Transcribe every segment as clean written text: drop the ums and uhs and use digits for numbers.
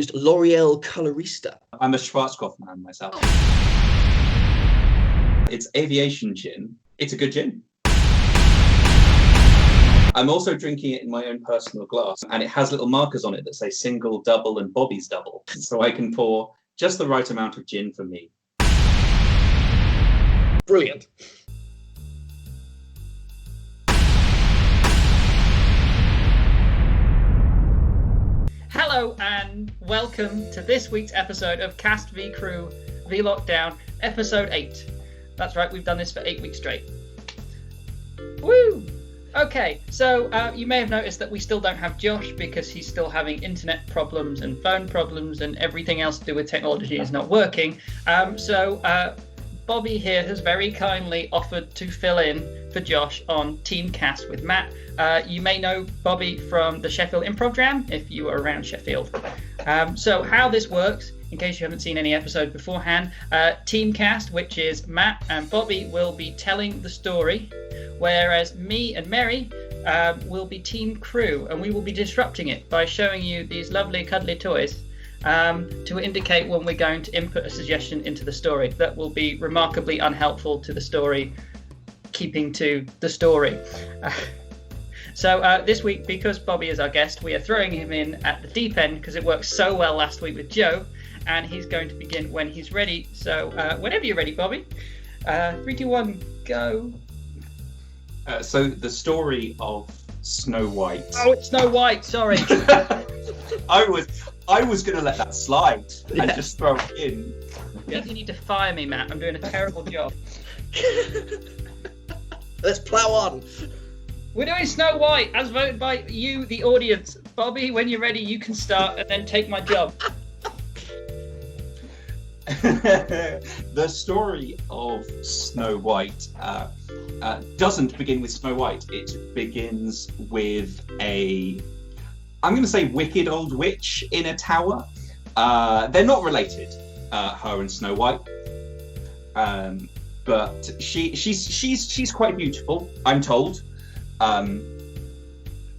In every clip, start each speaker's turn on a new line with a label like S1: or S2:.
S1: used L'Oreal Colorista.
S2: I'm a Schwarzkopf man myself. It's aviation gin. It's a good gin. I'm also drinking it in my own personal glass, and it has little markers on it that say single, double, and Bobby's double. So I can pour just the right amount of gin for me.
S1: Brilliant.
S3: Hello and welcome to this week's episode of Cast v Crew v Lockdown, episode 8. That's right, we've done this for 8 weeks straight. Woo! Okay, so you may have noticed that we still don't have Josh because he's still having internet problems and phone problems and everything else to do with technology is not working. So Bobby here has very kindly offered to fill in for Josh on Team Cast with Matt. You may know Bobby from the Sheffield Improv Jam if you are around Sheffield. So how this works, in case you haven't seen any episodes beforehand, Team Cast, which is Matt and Bobby, will be telling the story, whereas me and Mary will be Team Crew, and we will be disrupting it by showing you these lovely cuddly toys to indicate when we're going to input a suggestion into the story that will be remarkably unhelpful to the story, keeping to the story. So this week, because Bobby is our guest, we are throwing him in at the deep end because it worked so well last week with Joe, and he's going to begin when he's ready. So whenever you're ready, Bobby. 3, 2, 1, go.
S2: So the story of Snow White.
S3: Oh, it's Snow White, sorry.
S2: I was going to let that slide and just throw it in.
S3: I think you need to fire me, Matt. I'm doing a terrible job.
S1: Let's plow on.
S3: We're doing Snow White, as voted by you, the audience. Bobby, when you're ready, you can start and then take my job.
S2: The story of Snow White doesn't begin with Snow White. It begins with I'm going to say wicked old witch in a tower. They're not related, her and Snow White. But she's quite beautiful, I'm told.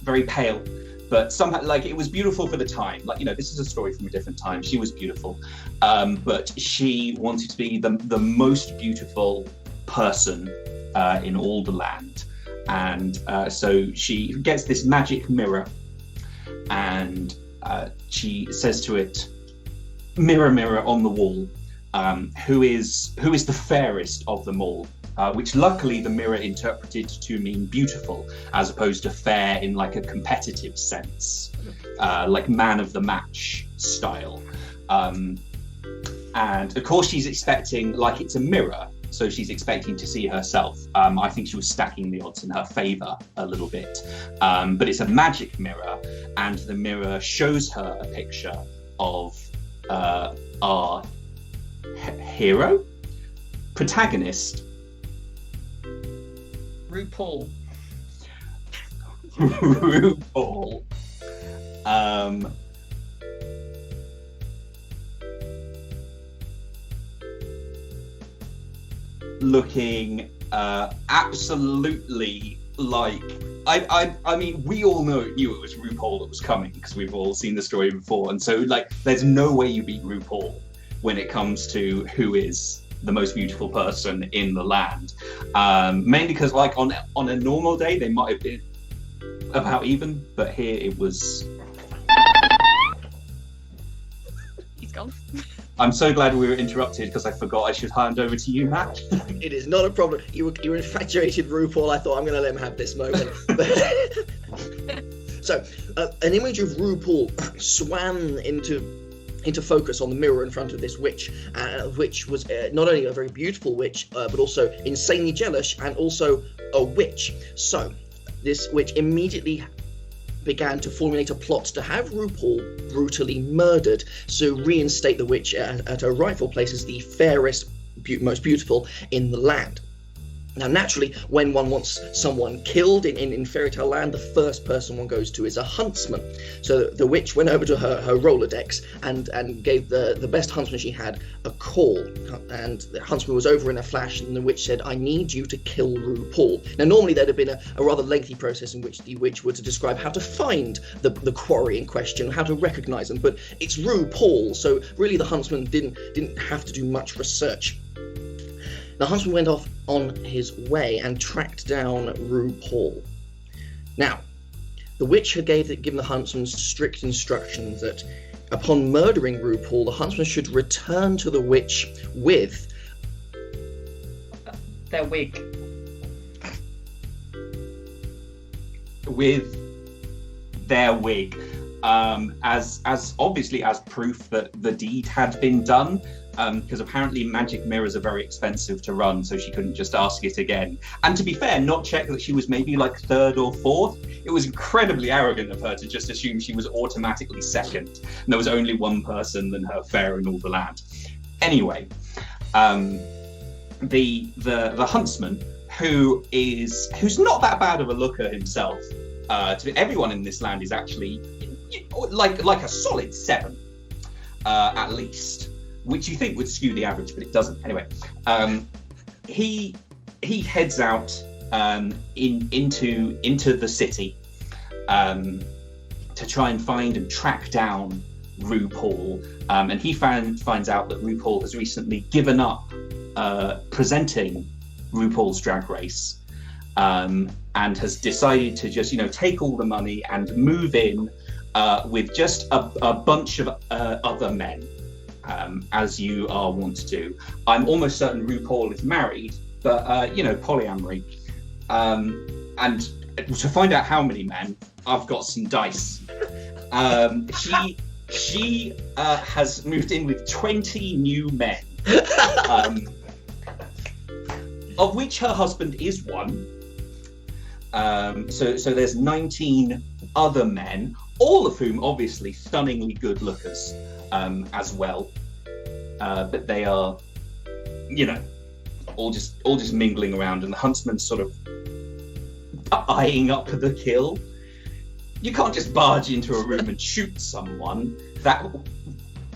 S2: Very pale, but somehow, like, it was beautiful for the time. Like, you know, this is a story from a different time. She was beautiful, but she wanted to be the most beautiful person in all the land, and so she gets this magic mirror, and she says to it, "Mirror, mirror on the wall, who is the fairest of them all?" Which luckily the mirror interpreted to mean beautiful, as opposed to fair in like a competitive sense, like man of the match style. And of course she's expecting, like, it's a mirror, so she's expecting to see herself. I think she was stacking the odds in her favor a little bit. But it's a magic mirror, and the mirror shows her a picture of our hero, protagonist,
S3: RuPaul.
S2: RuPaul. Looking absolutely like I mean, we all knew it was RuPaul that was coming because we've all seen the story before, and so, like, there's no way you beat RuPaul when it comes to who is the most beautiful person in the land. Mainly because, like, on a normal day they might have been about even, but here it was.
S3: He's gone.
S1: I'm so glad we were interrupted because I forgot I should hand over to you, Matt.
S4: It is not a problem. You were infatuated with RuPaul. I thought, I'm going to let him have this moment. So, an image of RuPaul swam into focus on the mirror in front of this witch, which was not only a very beautiful witch, but also insanely jealous and also a witch. So, this witch immediately began to formulate a plot to have RuPaul brutally murdered, so reinstate the witch at her rightful place as the fairest, most beautiful in the land. Now, naturally, when one wants someone killed in fairy tale land, the first person one goes to is a huntsman. So the witch went over to her Rolodex and gave the best huntsman she had a call. And the huntsman was over in a flash, and the witch said, "I need you to kill RuPaul." Now, normally there'd have been a rather lengthy process in which the witch were to describe how to find the quarry in question, how to recognize them, but it's RuPaul, so really the huntsman didn't have to do much research. The huntsman went off on his way and tracked down RuPaul. Now, the witch had given the huntsman strict instructions that upon murdering RuPaul, the huntsman should return to the witch with
S3: their wig.
S2: With their wig, as obviously as proof that the deed had been done. Because apparently magic mirrors are very expensive to run, so she couldn't just ask it again. And to be fair, not check that she was maybe like third or fourth. It was incredibly arrogant of her to just assume she was automatically second, and there was only one person than her fair in all the land. Anyway, the huntsman, who's not that bad of a looker himself. Everyone in this land is actually like a solid 7, at least. Which you think would skew the average, but it doesn't. Anyway, he heads out into the city to try and find and track down RuPaul, and he finds out that RuPaul has recently given up presenting RuPaul's Drag Race, and has decided to just take all the money and move in with just a bunch of other men. As you are wont to do. I'm almost certain RuPaul is married, but polyamory. And to find out how many men, I've got some dice. She has moved in with 20 new men, of which her husband is one. So there's 19 other men, all of whom obviously stunningly good lookers. As well, but they are, all just mingling around, and the huntsman's sort of eyeing up the kill. You can't just barge into a room and shoot someone. That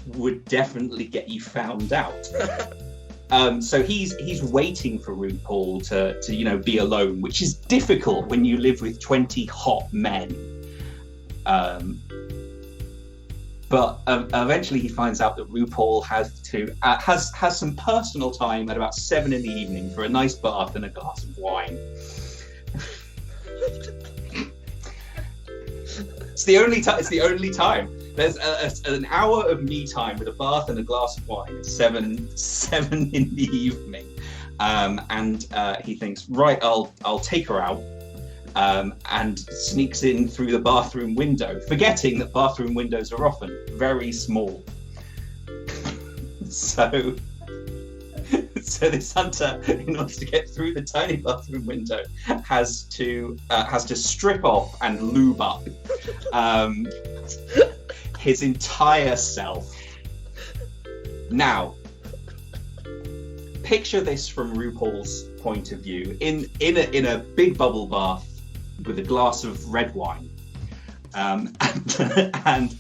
S2: would definitely get you found out. So he's waiting for RuPaul to be alone, which is difficult when you live with 20 hot men. But eventually he finds out that RuPaul has some personal time at about 7 p.m. for a nice bath and a glass of wine. It's the only time. There's an hour of me time with a bath and a glass of wine at 7 in the evening, and he thinks, right, I'll take her out. And sneaks in through the bathroom window, forgetting that bathroom windows are often very small. So this hunter, in order to get through the tiny bathroom window, has to strip off and lube up his entire self. Now, picture this from RuPaul's point of view: in a big bubble bath with a glass of red wine, and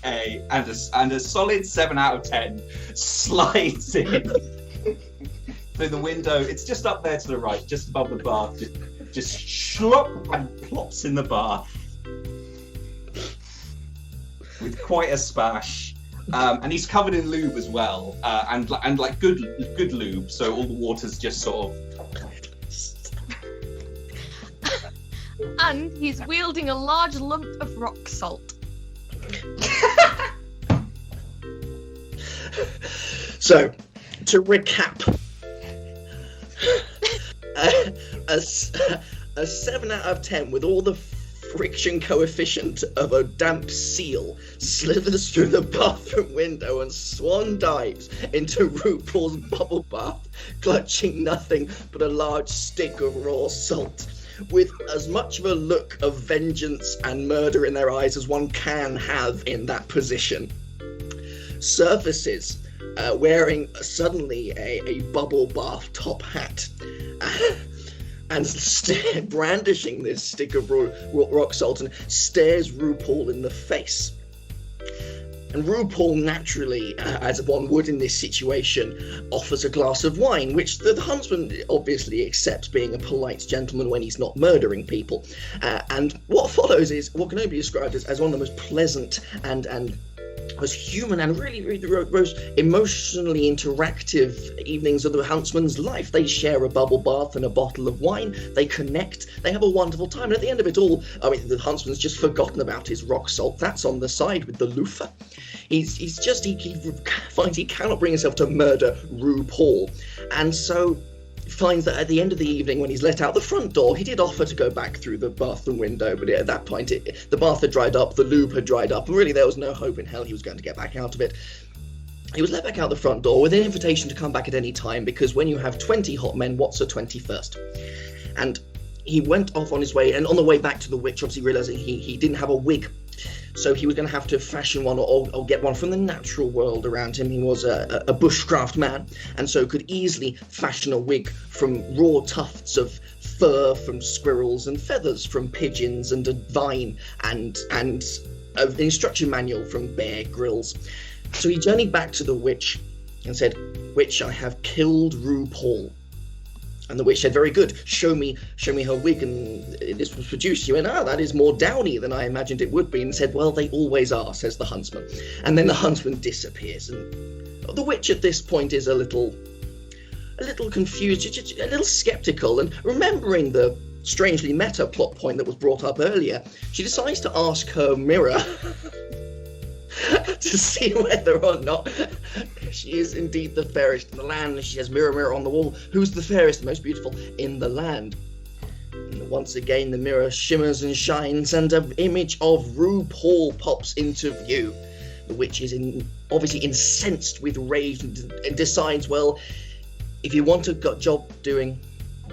S2: a solid 7 out of 10 slides in through the window. It's just up there to the right, just above the bath. Just schlop and plops in the bath with quite a splash. And he's covered in lube as well, and like good lube. So all the water's just sort of.
S5: And he's wielding a large lump of rock salt.
S4: So, to recap, a 7 out of 10 with all the friction coefficient of a damp seal slithers through the bathroom window and swan dives into RuPaul's bubble bath, clutching nothing but a large stick of raw salt, with as much of a look of vengeance and murder in their eyes as one can have in that position. Surfaces, wearing suddenly a bubble bath top hat, and brandishing this stick of rock salt, and stares RuPaul in the face. And RuPaul naturally, as one would in this situation, offers a glass of wine, which the huntsman obviously accepts, being a polite gentleman when he's not murdering people. And what follows is what can only be described as one of the most pleasant and most human and really most emotionally interactive evenings of the huntsman's life. They share a bubble bath and a bottle of wine. They connect. They have a wonderful time. And at the end of it all, I mean, the huntsman's just forgotten about his rock salt. That's on the side with the loofah. He finds he cannot bring himself to murder RuPaul, and so finds that at the end of the evening, when he's let out the front door, he did offer to go back through the bathroom window, but at that point the bath had dried up, the lube had dried up, and really there was no hope in hell he was going to get back out of it. He was let back out the front door with an invitation to come back at any time, because when you have 20 hot men, what's a 21st? And he went off on his way, and on the way back to the witch, obviously realizing he didn't have a wig. So he was going to have to fashion one or get one from the natural world around him. He was a bushcraft man, and so could easily fashion a wig from raw tufts of fur from squirrels and feathers from pigeons and a vine and an instruction manual from Bear Grylls. So he journeyed back to the witch and said, "Witch, I have killed RuPaul." And the witch said, "Very good, show me her wig." And this was produced. She went, "That is more downy than I imagined it would be." And said, "Well, they always are," says the huntsman. And then the huntsman disappears. And the witch at this point is a little confused, a little skeptical. And remembering the strangely meta plot point that was brought up earlier, she decides to ask her mirror to see whether or not she is indeed the fairest in the land. She says, "Mirror, mirror on the wall, who's the fairest and most beautiful in the land?" And once again the mirror shimmers and shines, and an image of RuPaul pops into view. The witch is obviously incensed with rage and decides, well, if you want a job doing,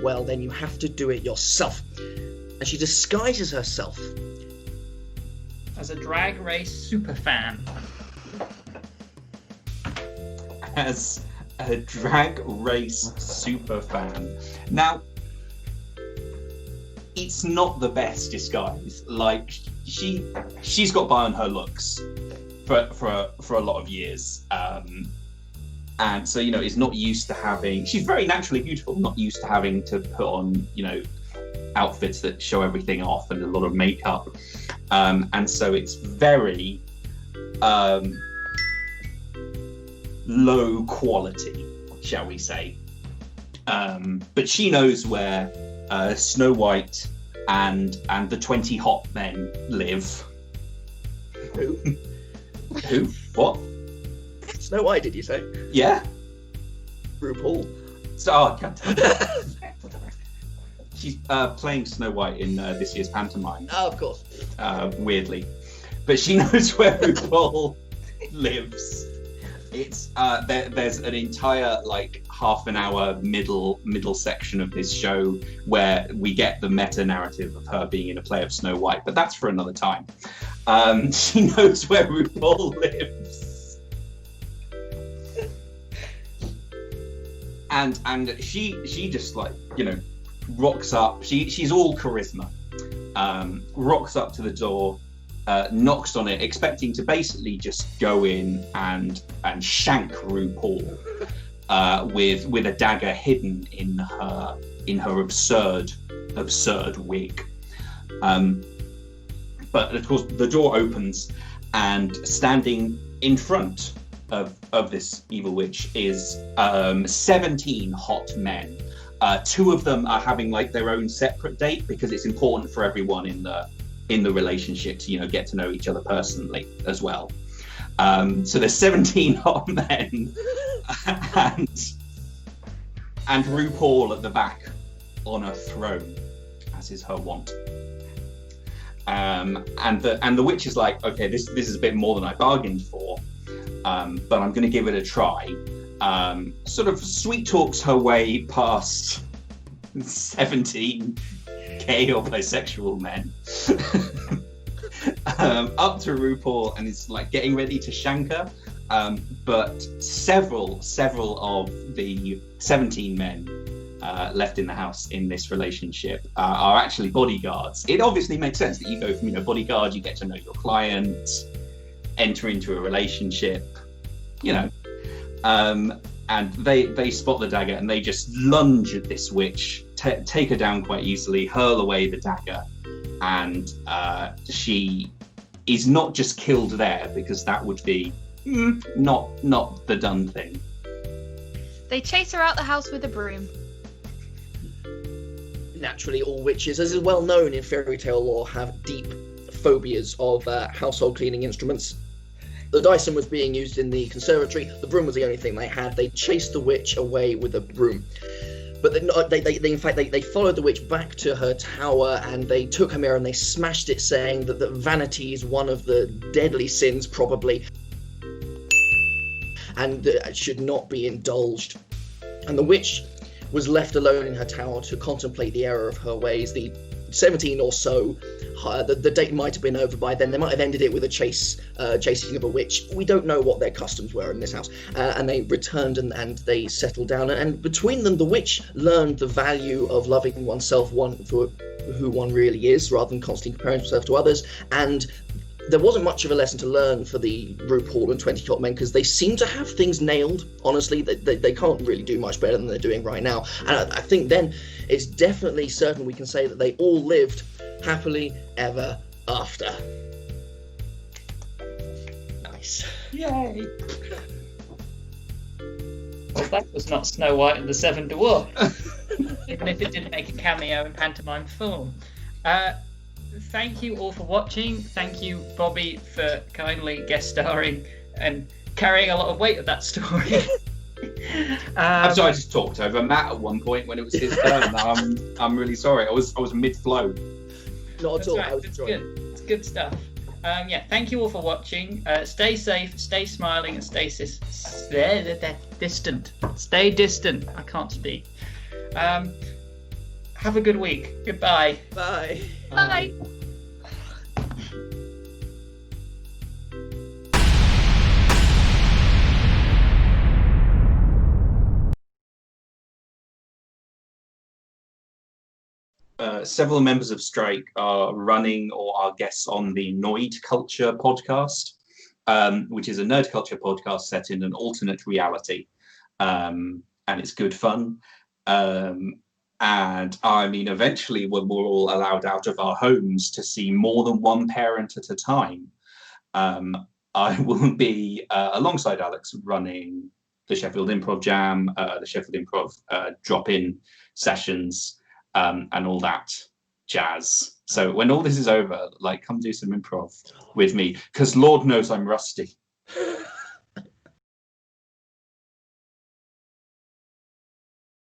S4: well, then you have to do it yourself. And she disguises herself
S3: as a drag race superfan.
S2: As a drag race superfan. Now, it's not the best disguise. Like, she's got by on her looks for a lot of years. And so, is not used to having... She's very naturally beautiful, not used to having to put on, outfits that show everything off and a lot of makeup. And so it's very low quality, shall we say. But she knows where Snow White and the 20 hot men live.
S4: Who?
S2: Who? What?
S4: Snow White, did you say?
S2: Yeah.
S4: RuPaul.
S2: God. She's playing Snow White in this year's pantomime.
S4: Oh, of course.
S2: Weirdly. But she knows where RuPaul lives. It's there's an entire half an hour middle section of this show where we get the meta narrative of her being in a play of Snow White, but that's for another time. She knows where RuPaul lives. And she just rocks up. She's all charisma. Rocks up to the door, knocks on it, expecting to basically just go in and shank RuPaul with a dagger hidden in her absurd wig. But of course the door opens, and standing in front of this evil witch is 17 hot men. 2 of them are having their own separate date, because it's important for everyone in the relationship to get to know each other personally as well. So there's 17 hot men and RuPaul at the back on a throne, as is her wont. And the witch is like, okay, this is a bit more than I bargained for, but I'm going to give it a try. Sort of sweet talks her way past 17 gay or bisexual men up to RuPaul, and is getting ready to shank her. But several of the 17 men left in the house in this relationship are actually bodyguards. It obviously makes sense that you go from bodyguard, you get to know your client, enter into a relationship, and they spot the dagger and they just lunge at this witch, take her down quite easily, hurl away the dagger, and she is not just killed there, because that would be not the done thing.
S5: They chase her out the house with a broom.
S4: Naturally, all witches, as is well known in fairy tale lore, have deep phobias of household cleaning instruments. The Dyson was being used in the conservatory. The broom was the only thing they had. They chased the witch away with a broom. But they followed the witch back to her tower, and they took her mirror and they smashed it, saying that vanity is one of the deadly sins, probably, and should not be indulged. And the witch was left alone in her tower to contemplate the error of her ways. The 17 or so, the date might have been over by then. They might have ended it with a chasing of a witch. We don't know what their customs were in this house. And they returned and they settled down. And between them, the witch learned the value of loving oneself, for who one really is, rather than constantly comparing himself to others. And there wasn't much of a lesson to learn for the RuPaul and 20 Top Men, because they seem to have things nailed. Honestly, they can't really do much better than they're doing right now. And I think then it's definitely certain we can say that they all lived happily ever after. Nice.
S3: Yay! Well, that was not Snow White and the Seven Dwarfs, even if it didn't make a cameo in pantomime form. Thank you all for watching. Thank you, Bobby, for kindly guest starring and carrying a lot of weight of that story.
S2: I'm sorry, I just talked over Matt at one point when it was his turn. I'm really sorry. I was mid-flow.
S4: Not at all.
S3: Right.
S4: I was enjoying it.
S3: Good. It's good stuff. Thank you all for watching. Stay safe, stay smiling, and stay distant. Stay distant. I can't speak. Have a good week. Goodbye.
S4: Bye.
S5: Bye.
S2: Several members of Stürike are running or are guests on the Noid Culture podcast, which is a nerd culture podcast set in an alternate reality. And it's good fun. And I mean, eventually when we're all allowed out of our homes to see more than one parent at a time, I will be alongside Alex running the Sheffield Improv Jam, the Sheffield Improv drop-in sessions, and all that jazz. So when all this is over, come do some improv with me, because Lord knows I'm rusty.